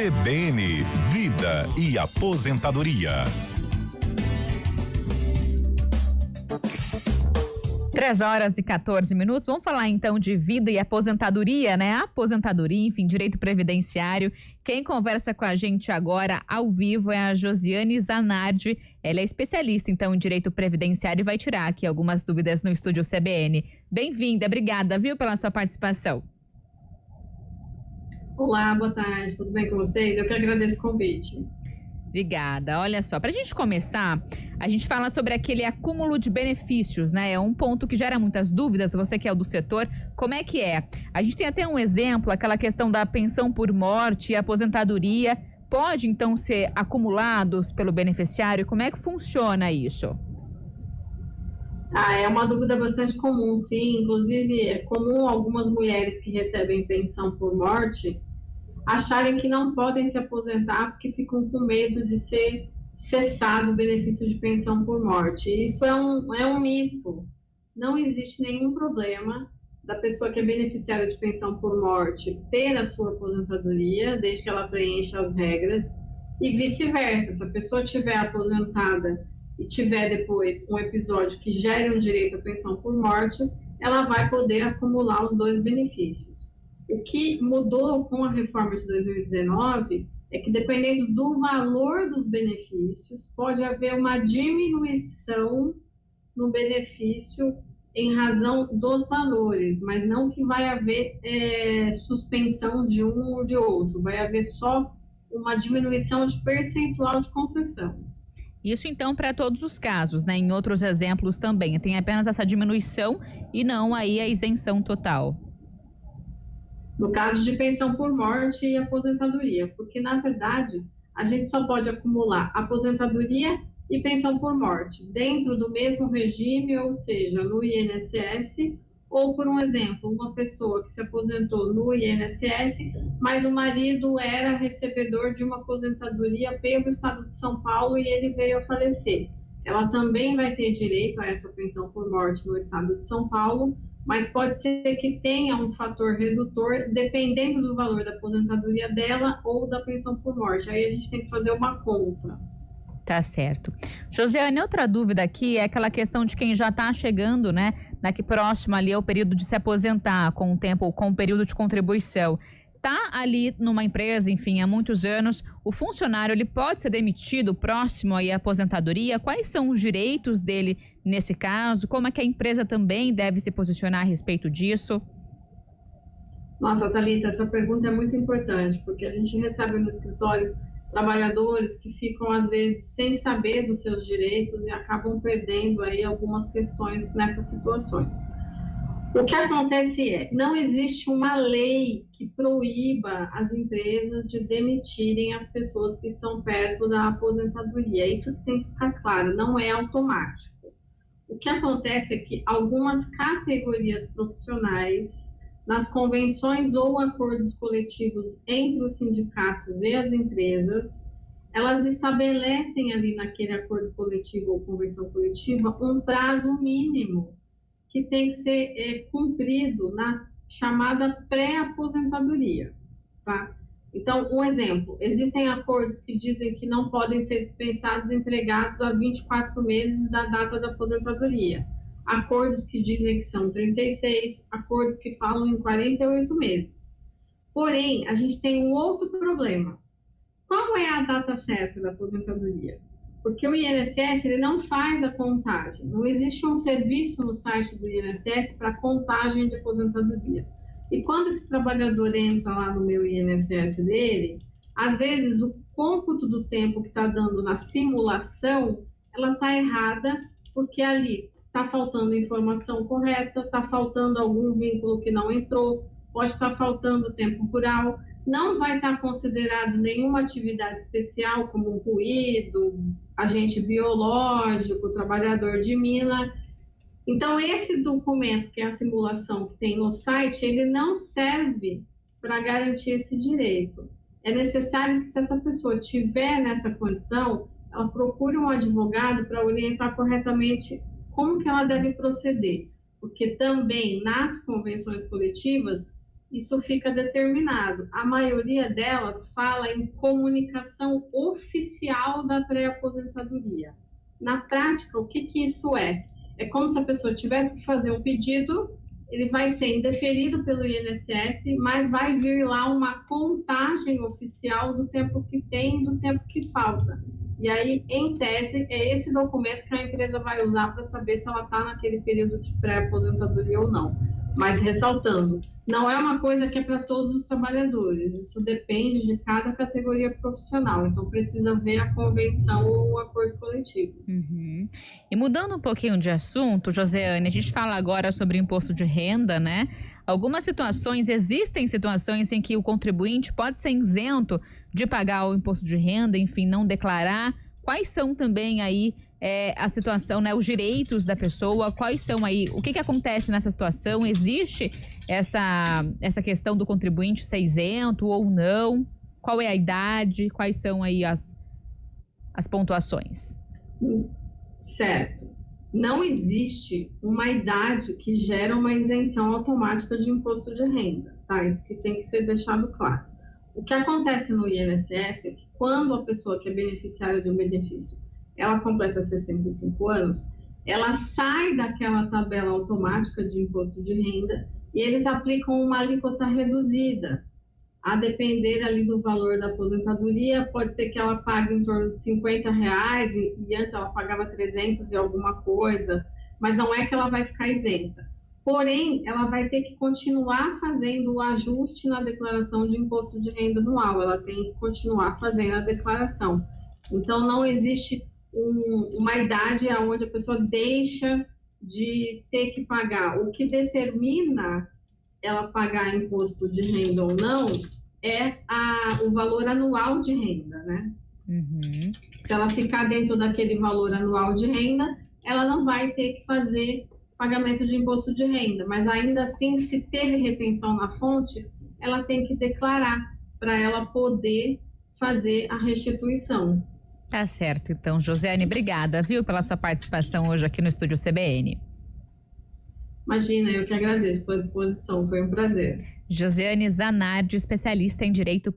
CBN, Vida e Aposentadoria. 3h14. Vamos falar então de vida e aposentadoria, né? Aposentadoria, enfim, direito previdenciário. Quem conversa com a gente agora ao vivo é a Josiane Zanardi. Ela é especialista então em direito previdenciário e vai tirar aqui algumas dúvidas no estúdio CBN. Bem-vinda, obrigada, viu, pela sua participação. Olá, boa tarde, tudo bem com vocês? Eu que agradeço o convite. Obrigada. Olha só, para a gente começar, a gente fala sobre aquele acúmulo de benefícios, né? É um ponto que gera muitas dúvidas, você que é do setor, como é que é? A gente tem até um exemplo, aquela questão da pensão por morte e aposentadoria, pode então ser acumulados pelo beneficiário? Como é que funciona isso? É uma dúvida bastante comum, sim. Inclusive, é comum algumas mulheres que recebem pensão por morte acharem que não podem se aposentar porque ficam com medo de ser cessado o benefício de pensão por morte. Isso é um mito. Não existe nenhum problema da pessoa que é beneficiária de pensão por morte ter a sua aposentadoria, desde que ela preencha as regras, e vice-versa. Se a pessoa estiver aposentada e tiver depois um episódio que gere um direito à pensão por morte, ela vai poder acumular os dois benefícios. O que mudou com a reforma de 2019 é que, dependendo do valor dos benefícios, pode haver uma diminuição no benefício em razão dos valores, mas não que vai haver suspensão de um ou de outro, vai haver só uma diminuição de percentual de concessão. Isso então para todos os casos, né? Em outros exemplos também, tem apenas essa diminuição e não aí a isenção total. No caso de pensão por morte e aposentadoria, porque na verdade a gente só pode acumular aposentadoria e pensão por morte dentro do mesmo regime, ou seja, no INSS, ou por um exemplo, uma pessoa que se aposentou no INSS, mas o marido era recebedor de uma aposentadoria pelo Estado de São Paulo e ele veio a falecer. Ela também vai ter direito a essa pensão por morte no Estado de São Paulo, mas pode ser que tenha um fator redutor dependendo do valor da aposentadoria dela ou da pensão por morte. Aí a gente tem que fazer uma conta. Tá certo. Josiane, outra dúvida aqui é aquela questão de quem já está chegando, né, daqui próximo ali ao período de se aposentar, com o período de contribuição. Tá ali numa empresa, enfim, há muitos anos, o funcionário ele pode ser demitido próximo aí à aposentadoria? Quais são os direitos dele nesse caso? Como é que a empresa também deve se posicionar a respeito disso? Nossa, Thalita, essa pergunta é muito importante, porque a gente recebe no escritório trabalhadores que ficam, às vezes, sem saber dos seus direitos e acabam perdendo aí algumas questões nessas situações. O que acontece não existe uma lei que proíba as empresas de demitirem as pessoas que estão perto da aposentadoria. Isso tem que ficar claro, não é automático. O que acontece é que algumas categorias profissionais, nas convenções ou acordos coletivos entre os sindicatos e as empresas, elas estabelecem ali naquele acordo coletivo ou convenção coletiva um prazo mínimo que tem que ser cumprido na chamada pré-aposentadoria, tá? Então, um exemplo, existem acordos que dizem que não podem ser dispensados empregados a 24 meses da data da aposentadoria, acordos que dizem que são 36, acordos que falam em 48 meses. Porém, a gente tem um outro problema. Qual é a data certa da aposentadoria? Porque o INSS ele não faz a contagem. Não existe um serviço no site do INSS para contagem de aposentadoria. E quando esse trabalhador entra lá no meu INSS dele, às vezes o cômputo do tempo que está dando na simulação, ela está errada, porque ali está faltando informação correta, está faltando algum vínculo que não entrou, pode estar faltando tempo rural, não vai estar considerado nenhuma atividade especial, como ruído, agente biológico, trabalhador de mina. Então, esse documento, que é a simulação que tem no site, ele não serve para garantir esse direito. É necessário que, se essa pessoa estiver nessa condição, ela procure um advogado para orientar corretamente como que ela deve proceder. Porque também, nas convenções coletivas, isso fica determinado. A maioria delas fala em comunicação oficial da pré-aposentadoria. Na prática, o que isso é? É como se a pessoa tivesse que fazer um pedido, ele vai ser indeferido pelo INSS, mas vai vir lá uma contagem oficial do tempo que tem e do tempo que falta. E aí, em tese, é esse documento que a empresa vai usar para saber se ela está naquele período de pré-aposentadoria ou não. Mas, ressaltando, não é uma coisa que é para todos os trabalhadores, isso depende de cada categoria profissional, então precisa ver a convenção ou o acordo coletivo. Uhum. E mudando um pouquinho de assunto, Josiane, a gente fala agora sobre imposto de renda, né? Existem situações em que o contribuinte pode ser isento de pagar o imposto de renda, enfim, não declarar. Quais são também aí a situação, né, os direitos da pessoa, quais são aí, o que acontece nessa situação? Existe essa questão do contribuinte ser isento ou não? Qual é a idade? Quais são aí as pontuações? Certo. Não existe uma idade que gera uma isenção automática de imposto de renda, tá? Isso que tem que ser deixado claro. O que acontece no INSS é que quando a pessoa que é beneficiária de um benefício ela completa 65 anos, ela sai daquela tabela automática de imposto de renda e eles aplicam uma alíquota reduzida. A depender ali do valor da aposentadoria, pode ser que ela pague em torno de R$50 e antes ela pagava 300 e alguma coisa, mas não é que ela vai ficar isenta. Porém, ela vai ter que continuar fazendo o ajuste na declaração de imposto de renda anual, ela tem que continuar fazendo a declaração. Então, não existe uma idade onde a pessoa deixa de ter que pagar. O que determina ela pagar imposto de renda ou não é o valor anual de renda, né? Uhum. Se ela ficar dentro daquele valor anual de renda, ela não vai ter que fazer pagamento de imposto de renda, mas ainda assim, se teve retenção na fonte, ela tem que declarar para ela poder fazer a restituição. Tá certo, então, Josiane, obrigada, viu, pela sua participação hoje aqui no Estúdio CBN. Imagina, eu que agradeço, estou à disposição, foi um prazer. Josiane Zanardi, especialista em Direito